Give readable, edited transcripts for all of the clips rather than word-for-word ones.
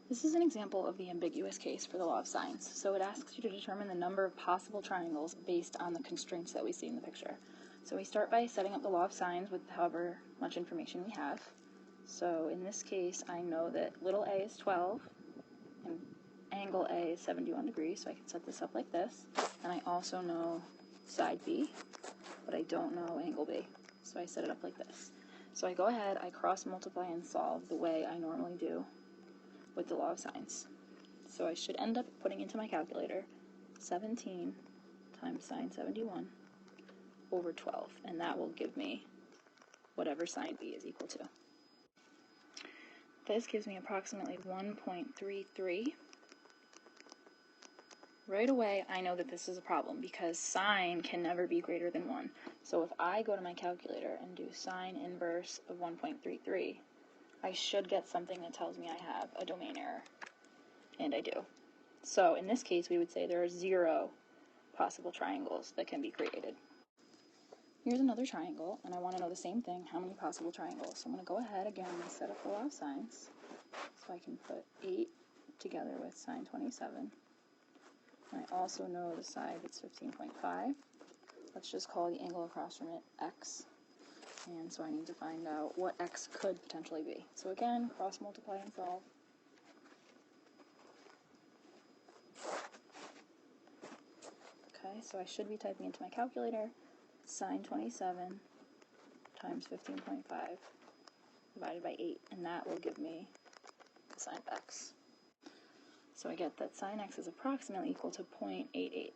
This is an example of the ambiguous case for the law of sines. So it asks you to determine the number of possible triangles based on the constraints that we see in the picture. So we start by setting up the law of sines with however much information we have. So in this case, I know that little a is 12 and angle A is 71 degrees, so I can set this up like this. And I also know side B, but I don't know angle B, so I set it up like this. So I go ahead, I cross multiply and solve the way I normally do with the law of sines. So I should end up putting into my calculator 17 times sine 71 over 12, and that will give me whatever sine B is equal to. This gives me approximately 1.33. Right away, I know that this is a problem because sine can never be greater than 1. So if I go to my calculator and do sine inverse of 1.33, I should get something that tells me I have a domain error, and I do. So in this case, we would say there are 0 possible triangles that can be created. Here's another triangle, and I want to know the same thing, how many possible triangles. So I'm going to go ahead again and set up the law of sines. So I can put 8 together with sine 27. I also know the side that's 15.5. Let's just call the angle across from it x. And so I need to find out what x could potentially be. So again, cross multiply and solve. Okay, so I should be typing into my calculator sine 27 times 15.5 divided by 8, and that will give me the sine of x. So I get that sine x is approximately equal to 0.88.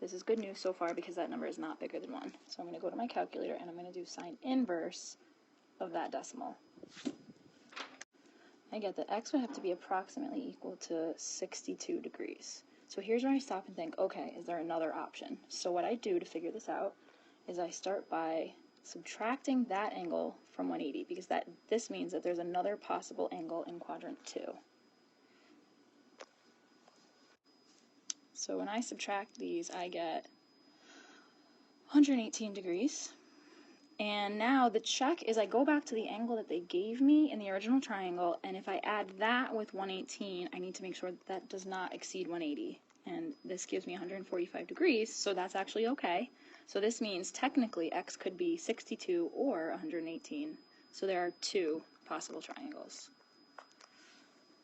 This is good news so far because that number is not bigger than 1. So I'm going to go to my calculator and I'm going to do sine inverse of that decimal. I get that x would have to be approximately equal to 62 degrees. So here's where I stop and think, okay, is there another option? So what I do to figure this out is I start by subtracting that angle from 180 because this means that there's another possible angle in quadrant 2. So when I subtract these, I get 118 degrees. And now the check is I go back to the angle that they gave me in the original triangle, and if I add that with 118, I need to make sure that does not exceed 180. And this gives me 145 degrees, so that's actually okay. So this means technically x could be 62 or 118. So there are 2 possible triangles.